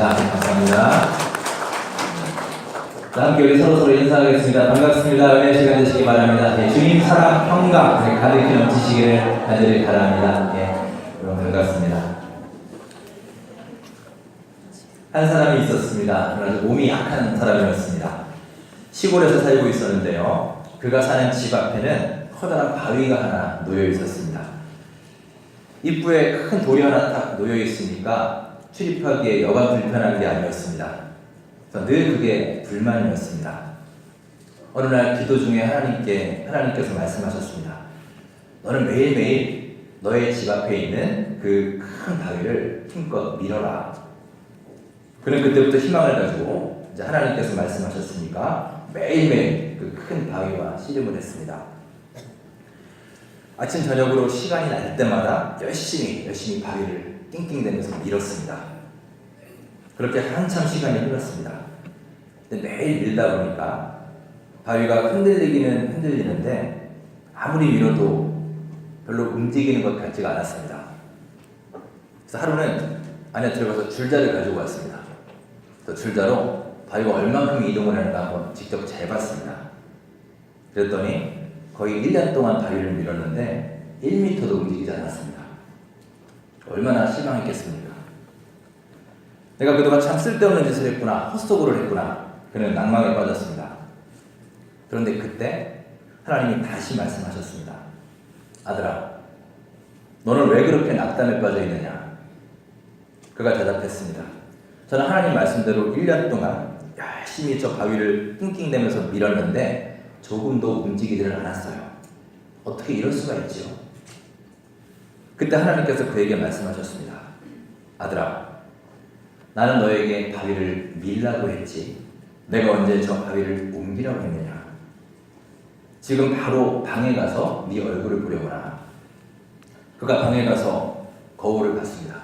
감사합니다. 감사합니다. 자, 함께 우리 서로 인사하겠습니다. 반갑습니다. 은혜 시간 되시기 바랍니다. 예, 주님 사랑 평강 가득히 넘치시기를 간절히 바랍니다. 예, 여러분 반갑습니다. 한 사람이 있었습니다. 그러나 몸이 약한 사람이었습니다. 시골에서 살고 있었는데요. 그가 사는 집 앞에는 커다란 바위가 하나 놓여 있었습니다. 입구에 큰 돌이 하나 딱 놓여 있으니까 출입하기에 여간 불편한 게 아니었습니다. 그래서 늘 그게 불만이었습니다. 어느 날 기도 중에 하나님께서 말씀하셨습니다. 너는 매일매일 너의 집 앞에 있는 그 큰 바위를 힘껏 밀어라. 그는 그때부터 희망을 가지고 이제 하나님께서 말씀하셨으니까 매일매일 그 큰 바위와 씨름을 했습니다. 아침 저녁으로 시간이 날 때마다 열심히 바위를 띵띵대면서 밀었습니다. 그렇게 한참 시간이 흘렀습니다. 근데 매일 밀다 보니까 바위가 흔들리기는 흔들리는데 아무리 밀어도 별로 움직이는 것 같지가 않았습니다. 그래서 하루는 안에 들어가서 줄자를 가지고 왔습니다. 그 줄자로 바위가 얼만큼 이동을 하는가 한번 직접 재봤습니다. 그랬더니 거의 1년 동안 바위를 밀었는데 1m도 움직이지 않았습니다. 얼마나 실망했겠습니까? 내가 그동안 참 쓸데없는 짓을 했구나, 헛소구를 했구나. 그는 낭망에 빠졌습니다. 그런데 그때 하나님이 다시 말씀하셨습니다. 아들아, 너는 왜 그렇게 낙담에 빠져 있느냐? 그가 대답했습니다. 저는 하나님 말씀대로 1년 동안 열심히 저 바위를 낑낑대면서 밀었는데 조금도 움직이지를 않았어요. 어떻게 이럴 수가 있지요? 그때 하나님께서 그에게 말씀하셨습니다. 아들아, 나는 너에게 바위를 밀라고 했지 내가 언제 저 바위를 옮기라고 했느냐? 지금 바로 방에 가서 네 얼굴을 보려거라. 그가 방에 가서 거울을 봤습니다.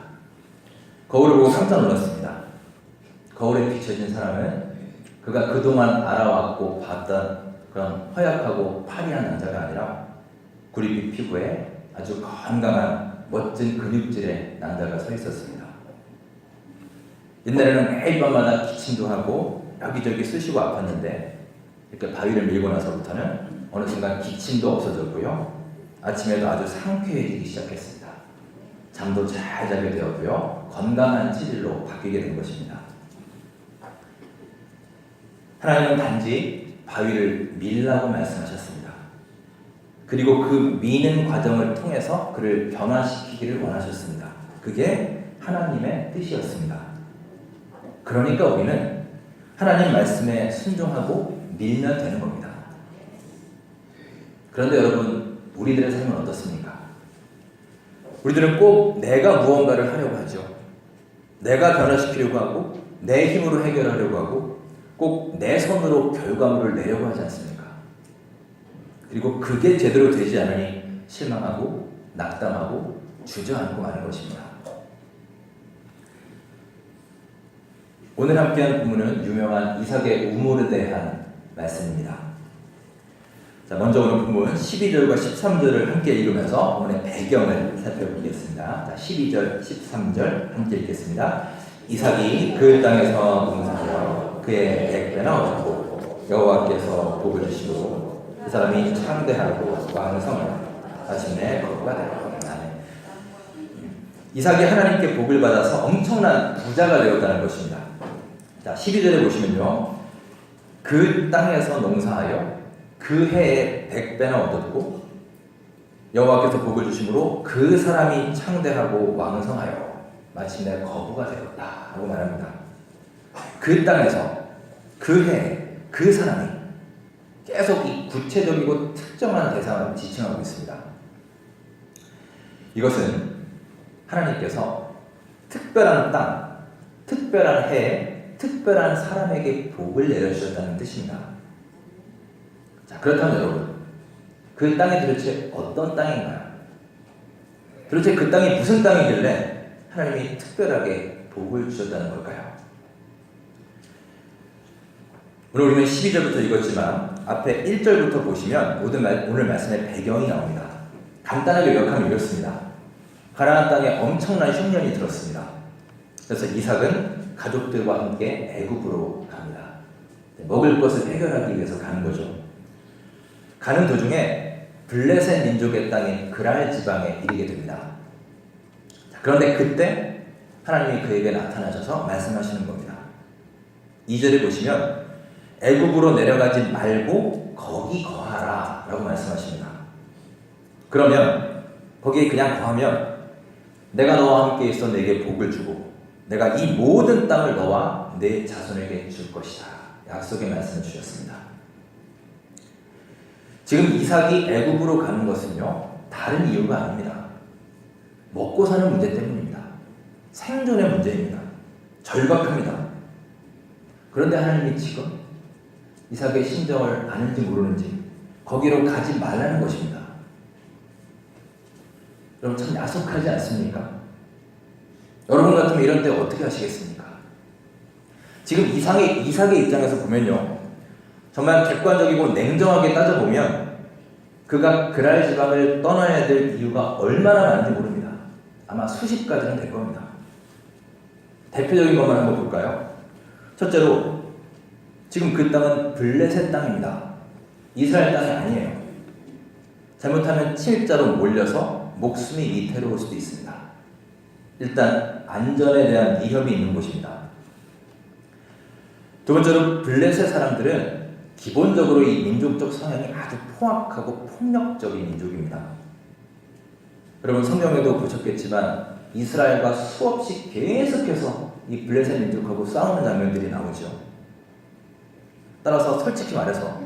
거울을 보고 깜짝 놀랐습니다. 거울에 비춰진 사람은 그가 그동안 알아왔고 봤던 그런 허약하고 파리한 남자가 아니라 구릿빛 피부에 아주 건강한 멋진 근육질의 남자가 서 있었습니다. 옛날에는 매일 밤마다 기침도 하고 여기저기 쑤시고 아팠는데 이렇게 바위를 밀고 나서부터는 어느 순간 기침도 없어졌고요. 아침에도 아주 상쾌해지기 시작했습니다. 잠도 잘 자게 되었고요. 건강한 체질로 바뀌게 된 것입니다. 하나님은 단지 바위를 밀라고 말씀하셨습니다. 그리고 그 미는 과정을 통해서 그를 변화시키기를 원하셨습니다. 그게 하나님의 뜻이었습니다. 그러니까 우리는 하나님 말씀에 순종하고 밀면 되는 겁니다. 그런데 여러분, 우리들의 삶은 어떻습니까? 우리들은 꼭 내가 무언가를 하려고 하죠. 내가 변화시키려고 하고 내 힘으로 해결하려고 하고 꼭 내 손으로 결과물을 내려고 하지 않습니까? 그리고 그게 제대로 되지 않으니 실망하고 낙담하고 주저앉고 마는 것입니다. 오늘 함께한 본문은 유명한 이삭의 우물에 대한 말씀입니다. 자, 먼저 오늘 본문 12절과 13절을 함께 읽으면서 본문의 배경을 살펴보겠습니다. 자, 12절, 13절 함께 읽겠습니다. 이삭이 그 땅에서 농사하여 그의 100배나 얻고 여호와께서 복을 주시고 그 사람이 창대하고 왕성하여 마침내 거부가 되었다. 이삭이 하나님께 복을 받아서 엄청난 부자가 되었다는 것입니다. 자, 12절에 보시면요, 그 땅에서 농사하여 그 해에 100배나 얻었고 여호와께서 복을 주심으로 그 사람이 창대하고 왕성하여 마침내 거부가 되었다 하고 말합니다. 그 땅에서 그 해에 그 사람이 계속 이 구체적이고 특정한 대상을 지칭하고 있습니다. 이것은 하나님께서 특별한 땅, 특별한 해에 특별한 사람에게 복을 내려주셨다는 뜻입니다. 자, 그렇다면 여러분, 그 땅이 도대체 어떤 땅인가요? 도대체 그 땅이 무슨 땅이길래 하나님이 특별하게 복을 주셨다는 걸까요? 오늘 우리는 12절부터 읽었지만 앞에 1절부터 보시면 오늘 말씀의 배경이 나옵니다. 간단하게 요약하면 이렇습니다. 가나안 땅에 엄청난 흉년이 들었습니다. 그래서 이삭은 가족들과 함께 애굽으로 갑니다. 먹을 것을 해결하기 위해서 가는 거죠. 가는 도중에 블레셋 민족의 땅인 그랄 지방에 이르게 됩니다. 그런데 그때 하나님이 그에게 나타나셔서 말씀하시는 겁니다. 2절에 보시면 애굽으로 내려가지 말고 거기 거하라 라고 말씀하십니다. 그러면 거기에 그냥 거하면 내가 너와 함께 있어 내게 복을 주고 내가 이 모든 땅을 너와 내 자손에게 줄 것이다. 약속의 말씀을 주셨습니다. 지금 이삭이 애굽으로 가는 것은요, 다른 이유가 아닙니다. 먹고 사는 문제 때문입니다. 생존의 문제입니다. 절박합니다. 그런데 하나님이 지금 이삭의 심정을 아는지 모르는지 거기로 가지 말라는 것입니다. 여러분 참 야속하지 않습니까? 여러분 같으면 이런 때 어떻게 하시겠습니까? 지금 이삭의 입장에서 보면요, 정말 객관적이고 냉정하게 따져보면 그가 그랄 지방을 떠나야 될 이유가 얼마나 많은지 모릅니다. 아마 수십 가지는 될 겁니다. 대표적인 것만 한번 볼까요? 첫째로 지금 그 땅은 블레셋 땅입니다. 이스라엘 땅이 아니에요. 잘못하면 침입자로 몰려서 목숨이 위태로울 수도 있습니다. 일단 안전에 대한 위협이 있는 곳입니다. 두 번째로 블레셋 사람들은 기본적으로 이 민족적 성향이 아주 포악하고 폭력적인 민족입니다. 여러분 성경에도 보셨겠지만 이스라엘과 수없이 계속해서 이 블레셋 민족하고 싸우는 장면들이 나오죠. 따라서 솔직히 말해서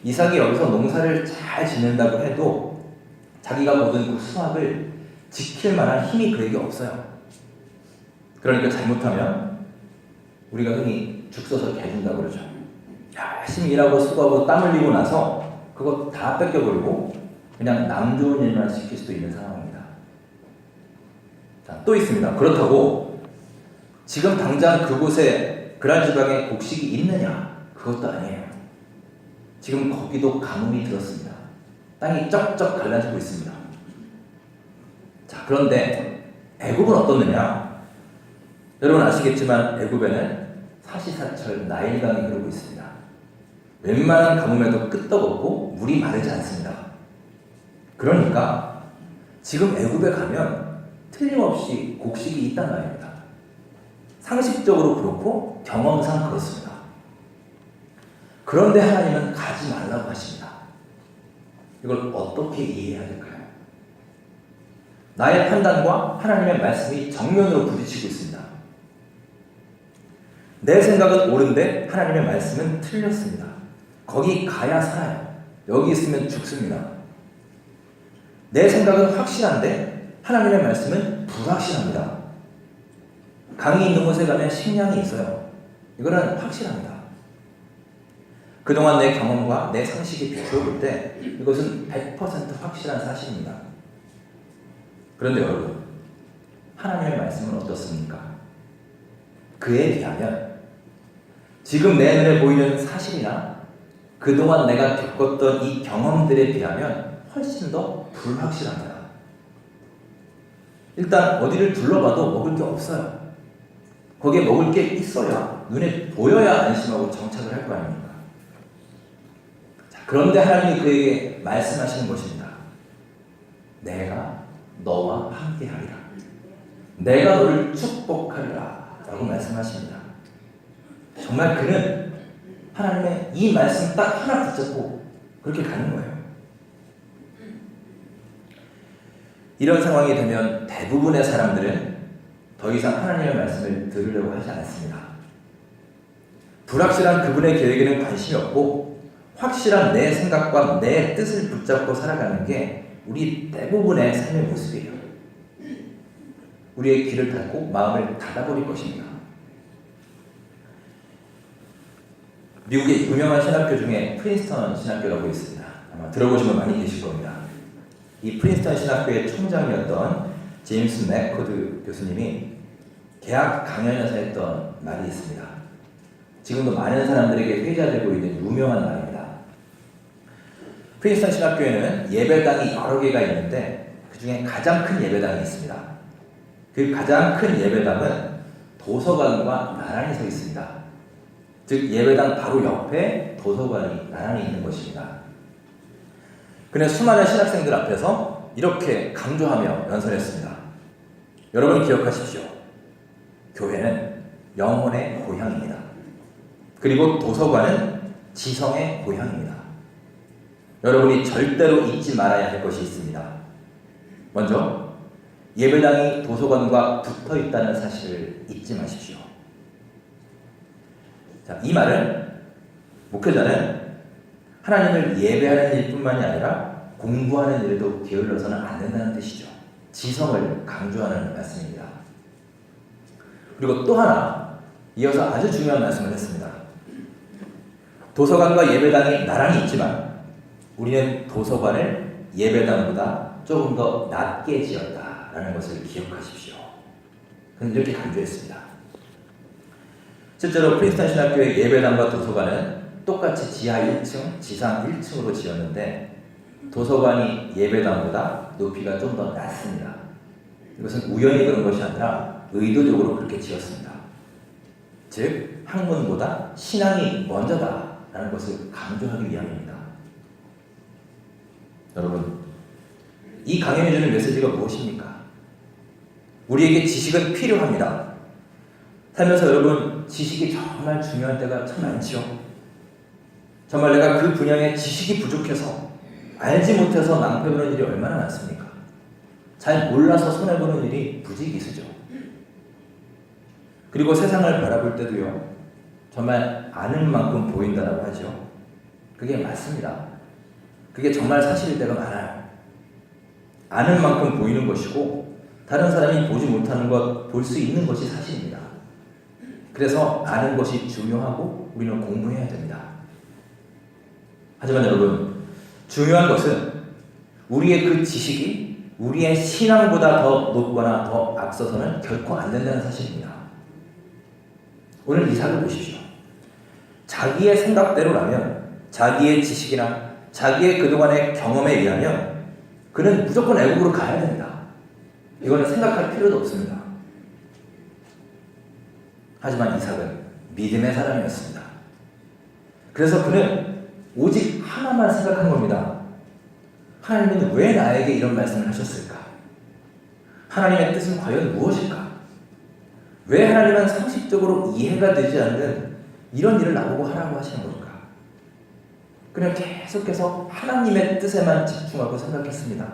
이삭이 여기서 농사를 잘 짓는다고 해도 자기가 거둔 그 수확을 지킬 만한 힘이 그에게 없어요. 그러니까 잘못하면 우리가 흔히 죽 서서 개준다고 그러죠. 열심히 일하고 수고하고 땀 흘리고 나서 그거 다 뺏겨버리고 그냥 남 좋은 일만 시킬 수도 있는 상황입니다. 자, 또 있습니다. 그렇다고 지금 당장 그곳에 그랄 지방에 곡식이 있느냐? 그것도 아니에요. 지금 거기도 가뭄이 들었습니다. 땅이 쩍쩍 갈라지고 있습니다. 자, 그런데 애굽은 어떻느냐? 여러분 아시겠지만 애굽에는 사시사철 나일강이 흐르고 있습니다. 웬만한 가뭄에도 끄떡없고 물이 마르지 않습니다. 그러니까 지금 애굽에 가면 틀림없이 곡식이 있단 말입니다. 상식적으로 그렇고 경험상 그렇습니다. 그런데 하나님은 가지 말라고 하십니다. 이걸 어떻게 이해해야 될까요? 나의 판단과 하나님의 말씀이 정면으로 부딪히고 있습니다. 내 생각은 옳은데 하나님의 말씀은 틀렸습니다. 거기 가야 살아요. 여기 있으면 죽습니다. 내 생각은 확실한데 하나님의 말씀은 불확실합니다. 강이 있는 곳에 가면 식량이 있어요. 이거는 확실합니다. 그동안 내 경험과 내 상식에 비추어 볼 때 이것은 100% 확실한 사실입니다. 그런데 여러분, 하나님의 말씀은 어떻습니까? 그에 비하면 지금 내 눈에 보이는 사실이나 그동안 내가 겪었던 이 경험들에 비하면 훨씬 더 불확실합니다. 일단 어디를 둘러봐도 먹을 게 없어요. 거기에 먹을 게 있어야, 눈에 보여야 안심하고 정착을 할 거 아닙니까? 자, 그런데 하나님이 그에게 말씀하시는 것입니다. 내가 너와 함께하리라. 내가 너를 축복하리라 라고 말씀하십니다. 정말 그는 하나님의 이 말씀 딱 하나 붙잡고 그렇게 가는 거예요. 이런 상황이 되면 대부분의 사람들은 더 이상 하나님의 말씀을 들으려고 하지 않습니다. 불확실한 그분의 계획에는 관심이 없고 확실한 내 생각과 내 뜻을 붙잡고 살아가는 게 우리 대부분의 삶의 모습이에요. 우리의 귀를 닫고 마음을 닫아버릴 것입니다. 미국의 유명한 신학교 중에 프린스턴 신학교라고 있습니다. 아마 들어보신 분 많이 계실 겁니다. 이 프린스턴 신학교의 총장이었던 제임스 맥코드 교수님이 개학 강연에서 했던 말이 있습니다. 지금도 많은 사람들에게 회자되고 있는 유명한 말입니다. 프린스턴 신학교에는 예배당이 여러 개가 있는데 그 중에 가장 큰 예배당이 있습니다. 그 가장 큰 예배당은 도서관과 나란히 서 있습니다. 즉 예배당 바로 옆에 도서관이 나란히 있는 것입니다. 그는 수많은 신학생들 앞에서 이렇게 강조하며 연설했습니다. 여러분 기억하십시오. 교회는 영혼의 고향입니다. 그리고 도서관은 지성의 고향입니다. 여러분이 절대로 잊지 말아야 할 것이 있습니다. 먼저 예배당이 도서관과 붙어 있다는 사실을 잊지 마십시오. 자, 이 말은 목회자는 하나님을 예배하는 일뿐만이 아니라 공부하는 일에도 게을러서는 안 된다는 뜻이죠. 지성을 강조하는 말씀입니다. 그리고 또 하나 이어서 아주 중요한 말씀을 했습니다. 도서관과 예배당이 나란히 있지만 우리는 도서관을 예배당보다 조금 더 낮게 지었다라는 것을 기억하십시오. 그는 이렇게 강조했습니다. 실제로 프린스턴 신학교의 예배당과 도서관은 똑같이 지하 1층, 지상 1층으로 지었는데 도서관이 예배당보다 높이가 좀 더 낮습니다. 이것은 우연히 그런 것이 아니라 의도적으로 그렇게 지었습니다. 즉 학문보다 신앙이 먼저다라는 것을 강조하기 위함입니다. 여러분, 이 강연이 주는 메시지가 무엇입니까? 우리에게 지식은 필요합니다. 살면서 여러분 지식이 정말 중요한 때가 참 많죠. 정말 내가 그 분야에 지식이 부족해서 알지 못해서 낭패보는 일이 얼마나 많습니까? 잘 몰라서 손해보는 일이 부지기수죠. 그리고 세상을 바라볼 때도요, 정말 아는 만큼 보인다라고 하죠. 그게 맞습니다. 그게 정말 사실일 때가 많아요. 아는 만큼 보이는 것이고 다른 사람이 보지 못하는 것, 볼 수 있는 것이 사실입니다. 그래서 아는 것이 중요하고 우리는 공부해야 됩니다. 하지만 여러분, 중요한 것은 우리의 그 지식이 우리의 신앙보다 더 높거나 더 앞서서는 결코 안 된다는 사실입니다. 오늘 이삭을 보십시오. 자기의 생각대로라면, 자기의 지식이나 자기의 그동안의 경험에 의하면 그는 무조건 애국으로 가야 됩니다. 이거는 생각할 필요도 없습니다. 하지만 이삭은 믿음의 사람이었습니다. 그래서 그는 오직 하나만 생각한 겁니다. 하나님은 왜 나에게 이런 말씀을 하셨을까? 하나님의 뜻은 과연 무엇일까? 왜 하나님은 상식적으로 이해가 되지 않는 이런 일을 나보고 하라고 하시는 걸까? 그냥 계속해서 하나님의 뜻에만 집중하고 생각했습니다.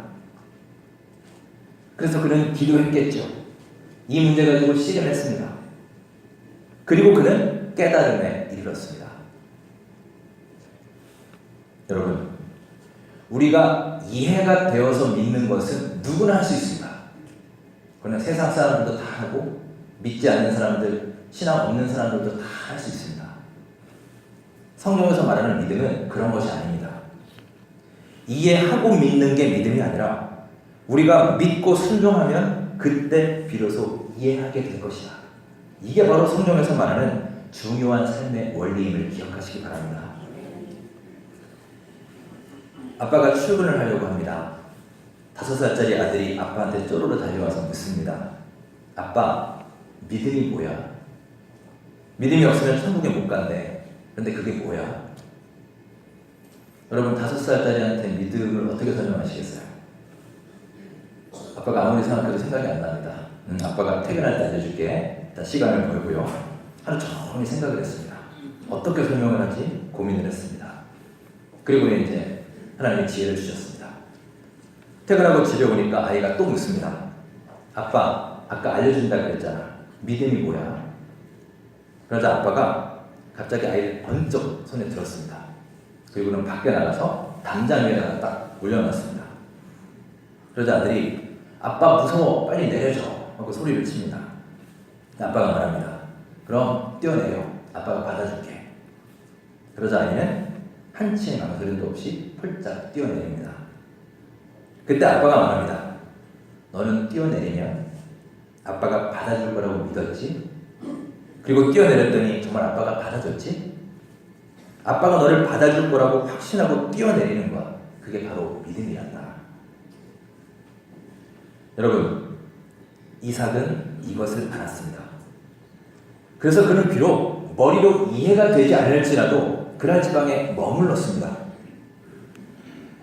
그래서 그는 기도했겠죠. 이 문제 가지고 씨름했습니다. 그리고 그는 깨달음에 이르렀습니다. 여러분, 우리가 이해가 되어서 믿는 것은 누구나 할 수 있습니다. 그러나 세상 사람들도 다 하고 믿지 않는 사람들, 신앙 없는 사람들도 다 할 수 있습니다. 성경에서 말하는 믿음은 그런 것이 아닙니다. 이해하고 믿는 게 믿음이 아니라 우리가 믿고 순종하면 그때 비로소 이해하게 될 것이다. 이게 바로 성경에서 말하는 중요한 삶의 원리임을 기억하시기 바랍니다. 아빠가 출근을 하려고 합니다. 5살짜리 아들이 아빠한테 쪼르르 달려와서 묻습니다. 아빠, 믿음이 뭐야? 믿음이 없으면 천국에 못 간대. 근데 그게 뭐야? 여러분, 5살짜리한테 믿음을 어떻게 설명하시겠어요? 아빠가 아무리 생각해도 생각이 안 납니다. 아빠가 퇴근할 때 알려줄게. 일단 시간을 벌고요. 하루 종일 생각을 했습니다. 어떻게 설명을 하지? 고민을 했습니다. 그리고 이제 하나님이 지혜를 주셨습니다. 퇴근하고 집에 오니까 아이가 또 묻습니다. 아빠, 아까 알려준다 그랬잖아. 믿음이 뭐야? 그러자 아빠가 갑자기 아이를 번쩍 손에 들었습니다. 그리고는 밖에 나가서 담장 위에다가 딱 올려놨습니다. 그러자 아들이 아빠 무서워, 빨리 내려줘 하고 소리를 칩니다. 아빠가 말합니다. 그럼 뛰어내려, 아빠가 받아줄게. 그러자 아이는 한치의 망설임도 없이 폴짝 뛰어내립니다. 그때 아빠가 말합니다. 너는 뛰어내리면 아빠가 받아줄 거라고 믿었지? 그리고 뛰어내렸더니 정말 아빠가 받아줬지? 아빠가 너를 받아줄 거라고 확신하고 뛰어내리는 것, 그게 바로 믿음이란다. 여러분, 이삭은 이것을 알았습니다. 그래서 그는 비록 머리로 이해가 되지 않을지라도 그랄 지방에 머물렀습니다.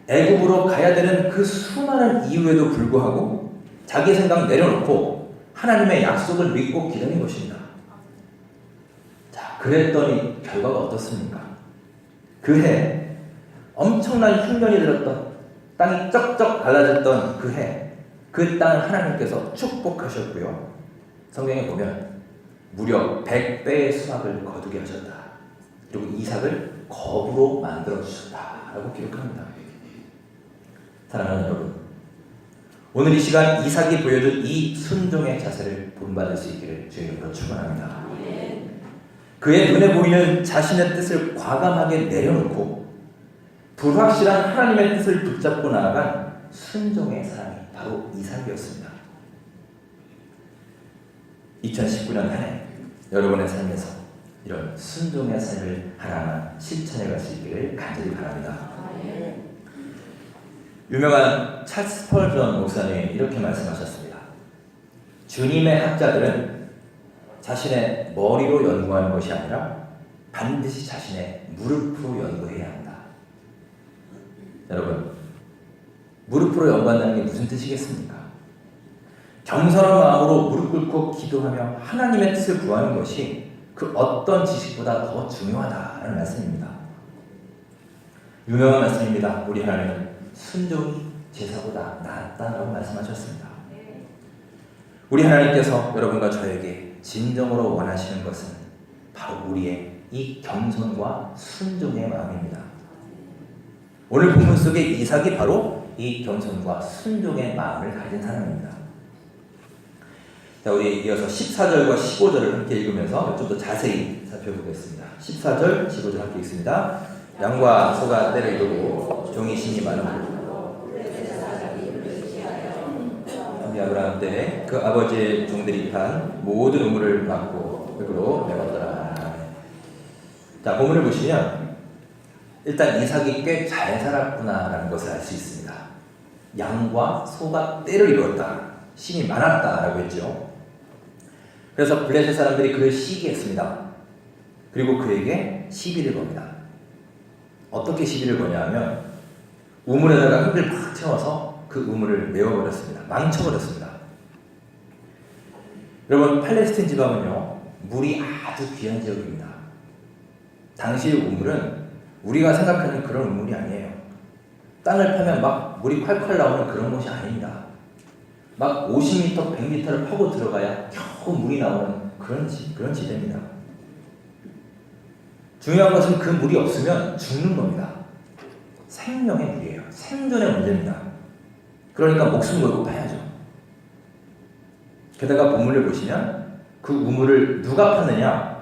애굽으로 가야 되는 그 수많은 이유에도 불구하고 자기 생각 내려놓고 하나님의 약속을 믿고 기다린 것입니다. 자, 그랬더니 결과가 어떻습니까? 그해 엄청난 흉년이 들었던, 땅이 쩍쩍 갈라졌던 그 해, 그 땅을 하나님께서 축복하셨고요. 성경에 보면 무려 100배의 수확을 거두게 하셨다. 그리고 이삭을 거부로 만들어 주셨다라고 기록합니다. 사랑하는 여러분, 오늘 이 시간 이삭이 보여준 이 순종의 자세를 본받을 수 있기를 주의 이름으로 축원합니다. 그의 눈에 보이는 자신의 뜻을 과감하게 내려놓고 불확실한 하나님의 뜻을 붙잡고 나아간 순종의 사람이 바로 이삭이었습니다. 2019년 한 해 여러분의 삶에서 이런 순종의 삶을 하나하나 실천해 갈 수 있기를 간절히 바랍니다. 유명한 찰스 스펄전 목사님이 이렇게 말씀하셨습니다. 주님의 학자들은 자신의 머리로 연구하는 것이 아니라 반드시 자신의 무릎으로 연구해야 한다. 여러분, 무릎으로 연구한다는 게 무슨 뜻이겠습니까? 겸손한 마음으로 무릎 꿇고 기도하며 하나님의 뜻을 구하는 것이 그 어떤 지식보다 더 중요하다는 말씀입니다. 유명한 말씀입니다. 우리 하나님은 순종이 제사보다 낫다라고 말씀하셨습니다. 우리 하나님께서 여러분과 저에게 진정으로 원하시는 것은 바로 우리의 이 겸손과 순종의 마음입니다. 오늘 본문 속에 이삭이 바로 이 겸손과 순종의 마음을 가진 사람입니다. 자, 우리 이어서 14절과 15절을 함께 읽으면서 좀 더 자세히 살펴보겠습니다. 14절, 15절 함께 읽습니다. 양과 소가 때를 이루고 종이 신이 많은 아브라함 때에 그 아버지의 종들이 판 모든 우물을 막고 흙으로 메웠더라. 자, 본문을 보시면 일단 이삭이 꽤 잘 살았구나라는 것을 알 수 있습니다. 양과 소가 때를 이루었다. 신이 많았다라고 했죠. 그래서 블레셋 사람들이 그를 시기했습니다. 그리고 그에게 시비를 겁니다. 어떻게 시비를 거냐 하면 우물에다가 흙을 막 채워서 그 우물을 메워버렸습니다. 망쳐버렸습니다. 여러분, 팔레스틴 지방은요, 물이 아주 귀한 지역입니다. 당시의 우물은 우리가 생각하는 그런 우물이 아니에요. 땅을 파면 막 물이 콸콸 나오는 그런 곳이 아닙니다. 막 50m, 100m를 파고 들어가야 겨우 물이 나오는 그런 지대입니다. 중요한 것은 그 물이 없으면 죽는 겁니다. 생명의 물이에요. 생존의 문제입니다. 그러니까 목숨 걸고 파야죠. 게다가 본문을 보시면 그 우물을 누가 팠느냐?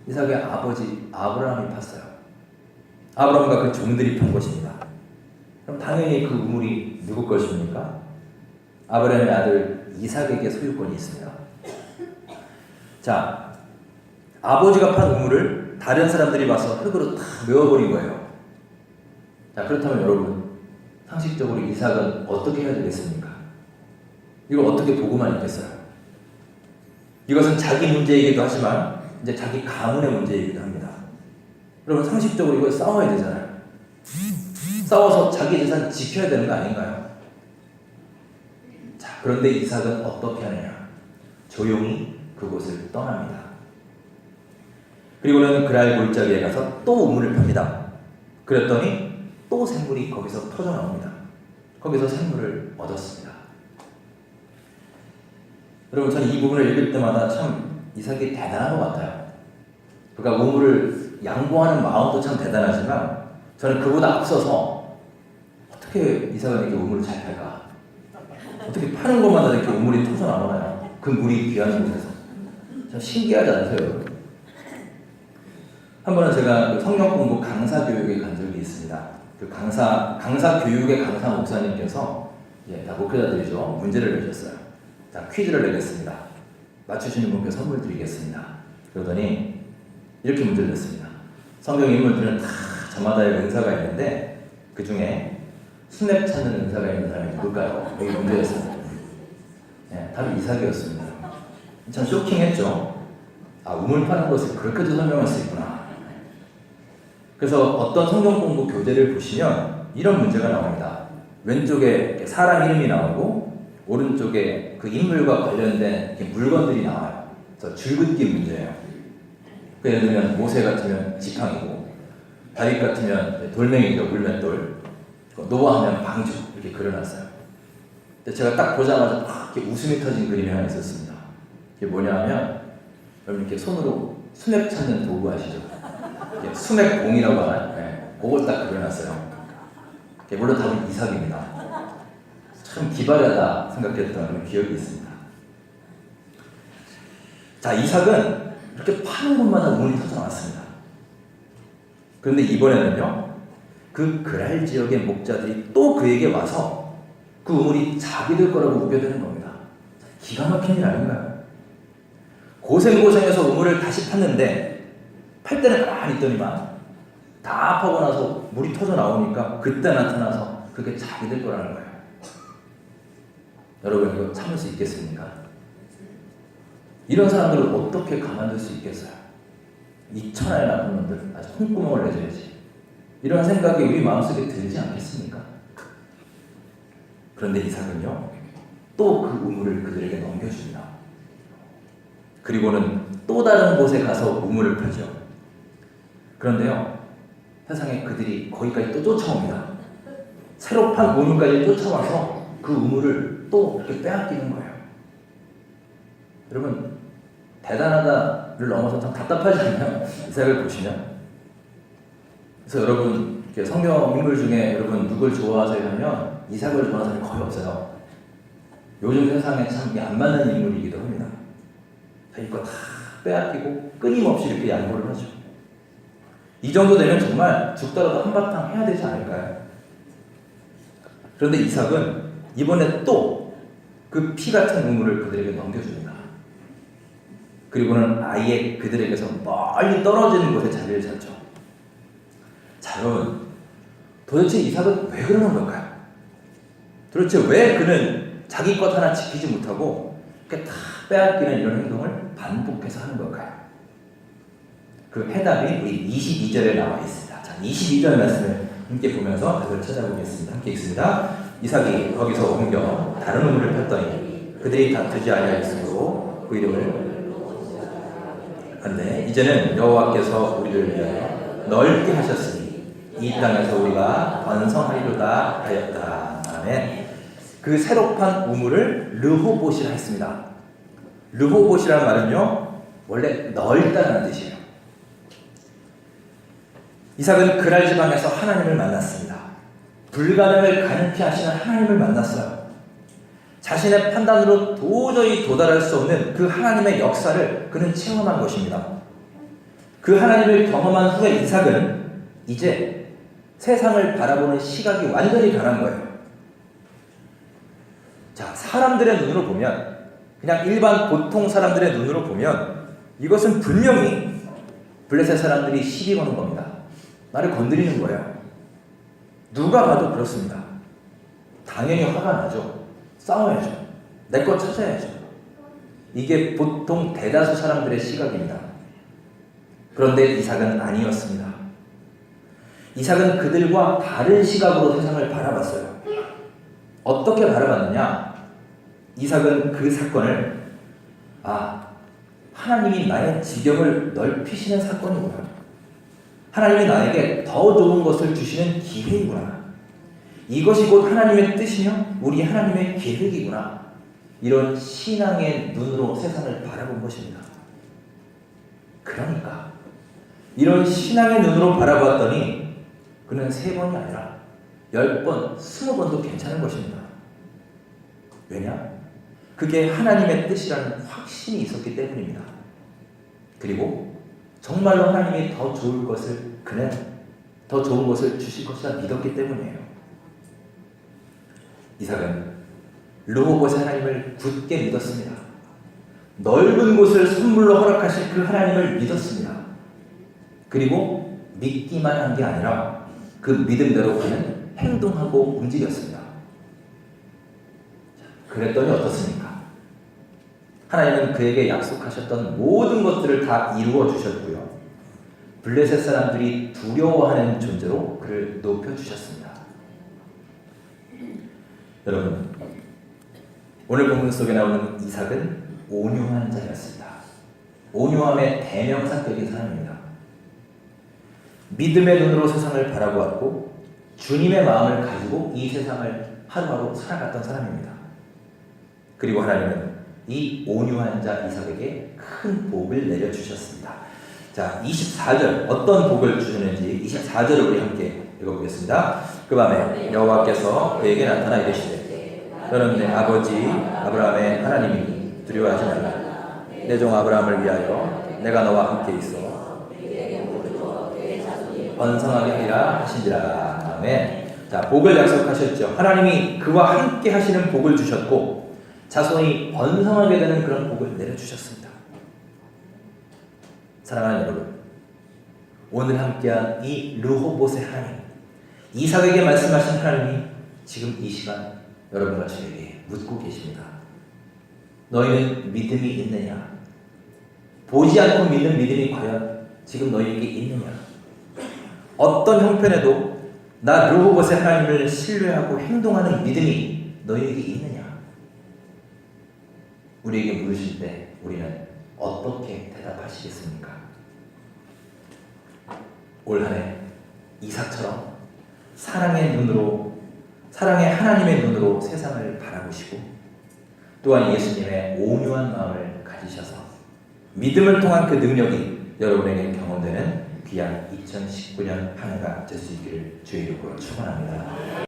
이삭의 아버지 아브라함이 팠어요. 아브라함과 그 종들이 판 것입니다. 그럼 당연히 그 우물이 누구 것입니까? 아브라함의 아들 이삭에게 소유권이 있습니다. 자, 아버지가 판 우물을 다른 사람들이 와서 흙으로 다 메워버린 거예요. 자, 그렇다면 여러분, 상식적으로 이삭은 어떻게 해야 되겠습니까? 이걸 어떻게 보고만 있겠어요? 이것은 자기 문제이기도 하지만 이제 자기 가문의 문제이기도 합니다. 여러분, 상식적으로 이걸 싸워야 되잖아요. 싸워서 자기 재산 지켜야 되는 거 아닌가요? 자, 그런데 이삭은 어떻게 하느냐? 조용히 그곳을 떠납니다. 그리고는 그랄 골짜기에 가서 또 우물을 팝니다. 그랬더니 또 샘물이 거기서 터져 나옵니다. 거기서 샘물을 얻었습니다. 여러분, 저는 이 부분을 읽을 때마다 참 이삭이 대단한 것 같아요. 그가 우물을 양보하는 마음도 참 대단하지만 저는 그보다 앞서서 어떻게 이삭은 이렇게 우물을 잘 팔까? 어떻게 파는 것마다 이렇게 우물이 터져 나오나요? 그 물이 귀한 곳에서. 참 신기하지 않으세요? 한 번은 제가 그 성경 공부 강사 교육에 간 적이 있습니다. 그 강사 교육의 강사 목사님께서 다 목회자들이죠. 문제를 내셨어요. 자, 퀴즈를 내겠습니다. 맞추시는 분께 선물 드리겠습니다. 그러더니 이렇게 문제를 냈습니다. 성경 인물들은 다 저마다의 은사가 있는데 그 중에 스냅 찾는 은사가 있는 사람이 누굴까요? 여기 문제였습니다. 답이 이삭이었습니다. 참 쇼킹했죠. 우물 파는 것을 그렇게도 설명할 수 있구나. 그래서 어떤 성경 공부 교재를 보시면 이런 문제가 나옵니다. 왼쪽에 사람 이름이 나오고 오른쪽에 그 인물과 관련된 물건들이 나와요. 그래서 줄긋기 문제예요. 예를 들면 모세 같으면 지팡이고, 다윗 같으면 돌멩이죠, 물맷돌. 노아 하면 방주, 이렇게 그려놨어요. 근데 제가 딱 보자마자 막 이렇게 웃음이 터진 그림이 하나 있었습니다. 이게 뭐냐 하면, 여러분 이렇게 손으로 수맥 찾는 도구 아시죠? 수맥봉이라고 하나요? 네, 그걸 딱 그려놨어요. 물론 답은 이삭입니다. 참 기발하다 생각했던 그런 기억이 있습니다. 자, 이삭은 이렇게 파는 곳마다 우물이 터져나왔습니다. 그런데 이번에는요, 그 그랄 지역의 목자들이 또 그에게 와서 그 우물이 자기들 거라고 우겨대는 겁니다. 기가 막힌 일 아닌가요? 고생고생해서 우물을 다시 팠는데 팔 때는 가만히 있더니만 다 파고 나서 물이 터져 나오니까 그때 나타나서 그게 자기들 거라는 거예요. 여러분 이거 참을 수 있겠습니까? 이런 사람들을 어떻게 가만둘 수 있겠어요? 이 천하의 나쁜 놈들 아주 콩구멍을 내줘야지. 이런 생각이 우리 마음속에 들지 않겠습니까? 그런데 이삭은요, 또 그 우물을 그들에게 넘겨줍니다. 그리고는 또 다른 곳에 가서 우물을 펴죠. 그런데요, 세상에 그들이 거기까지 또 쫓아옵니다. 새로 판 우물까지 쫓아와서 그 우물을 또 이렇게 빼앗기는 거예요. 여러분, 대단하다를 넘어서 참 답답하지 않나요? 이삭을 보시면. 그래서 여러분, 성경 인물 중에 여러분 누굴 좋아하세요 하면 이삭을 좋아하는 사람이 거의 없어요. 요즘 세상에 참 안 맞는 인물이기도 합니다. 이거 다 빼앗기고 끊임없이 이렇게 양보를 하죠. 이 정도 되면 정말 죽더라도 한바탕 해야 되지 않을까요? 그런데 이삭은 이번에 또 그 피 같은 우물을 그들에게 넘겨줍니다. 그리고는 아예 그들에게서 멀리 떨어지는 곳에 자리를 잡죠. 자, 여러분, 도대체 이삭은 왜 그러는 걸까요? 도대체 왜 그는 자기 것 하나 지키지 못하고 이렇게 다 빼앗기는 이런 행동을 반복해서 하는 걸까요? 그 해답이 우리 22절에 나와 있습니다. 자, 22절 말씀을 함께 보면서 답을 찾아보겠습니다. 함께 읽습니다. 이삭이 거기서 옮겨 다른 우물을 폈더니 그들이 다투지 아니하였으므로 그 이름을 한데 이제는 여호와께서 우리를 위하여 넓게 하셨으니 이 땅에서 우리가 번성하리로다 하였다. 아멘. 그 새로 판 우물을 르호봇이라 했습니다. 르호봇이라는 말은요, 원래 넓다는 뜻이에요. 이삭은 그랄 지방에서 하나님을 만났습니다. 불가능을 가능케 하시는 하나님을 만났어요. 자신의 판단으로 도저히 도달할 수 없는 그 하나님의 역사를 그는 체험한 것입니다. 그 하나님을 경험한 후에 이삭은 이제 세상을 바라보는 시각이 완전히 변한 거예요. 자, 사람들의 눈으로 보면, 그냥 일반 보통 사람들의 눈으로 보면 이것은 분명히 블레셋 사람들이 시비 거는 겁니다. 나를 건드리는 거예요. 누가 봐도 그렇습니다. 당연히 화가 나죠. 싸워야죠. 내 것 찾아야죠. 이게 보통 대다수 사람들의 시각입니다. 그런데 이삭은 아니었습니다. 이삭은 그들과 다른 시각으로 세상을 바라봤어요. 어떻게 바라봤느냐? 이삭은 그 사건을 하나님이 나의 지경을 넓히시는 사건이구나. 하나님이 나에게 더 좋은 것을 주시는 기회이구나. 이것이 곧 하나님의 뜻이며 우리 하나님의 계획이구나. 이런 신앙의 눈으로 세상을 바라본 것입니다. 그러니까 이런 신앙의 눈으로 바라봤더니 그는 3번이 아니라 10번, 20번도 괜찮은 것입니다. 왜냐? 그게 하나님의 뜻이라는 확신이 있었기 때문입니다. 그리고 정말로 하나님이 더 좋은 것을, 그는 더 좋은 것을 주실 것이라 믿었기 때문이에요. 이삭은 르호봇의 하나님을 굳게 믿었습니다. 넓은 곳을 선물로 허락하신 그 하나님을 믿었습니다. 그리고 믿기만 한 게 아니라 그 믿음대로 그는 행동하고 움직였습니다. 그랬더니 어떻습니까? 하나님은 그에게 약속하셨던 모든 것들을 다 이루어 주셨고요. 블레셋 사람들이 두려워하는 존재로 그를 높여주셨습니다. 여러분, 오늘 본문 속에 나오는 이삭은 온유한 자였습니다. 온유함의 대명사격인 사람입니다. 믿음의 눈으로 세상을 바라보았고 주님의 마음을 가지고 이 세상을 하루하루 살아갔던 사람입니다. 그리고 하나님은 이 온유한 자 이삭에게 큰 복을 내려주셨습니다. 자, 24절 어떤 복을 주셨는지 24절을 우리 함께 읽어보겠습니다. 그 밤에 여호와께서 그에게 나타나 이르시되 너는 내 아버지 아브라함의 하나님이니 두려워하지 말라. 내 종 아브라함을 위하여 내가 너와 함께 있어 번성하게 하리라 하신지라. 아멘. 자, 복을 약속하셨죠. 하나님이 그와 함께 하시는 복을 주셨고 자손이 번성하게 되는 그런 복을 내려주셨습니다. 사랑하는 여러분, 오늘 함께한 이 르호봇의 하나님, 이삭에게 말씀하신 하나님이 지금 이 시간 여러분과 저에게 묻고 계십니다. 너희는 믿음이 있느냐? 보지 않고 믿는 믿음이 과연 지금 너희에게 있느냐? 어떤 형편에도 나 르호봇의 하나님을 신뢰하고 행동하는 믿음이 너희에게 있느냐? 우리에게 물으실 때 우리는 어떻게 대답하시겠습니까? 올 한 해 이삭처럼 사랑의 하나님의 눈으로 세상을 바라보시고 또한 예수님의 온유한 마음을 가지셔서 믿음을 통한 그 능력이 여러분에게 경험되는 귀한 2019년 한 해가 될 수 있기를 주의 이름으로 축원합니다.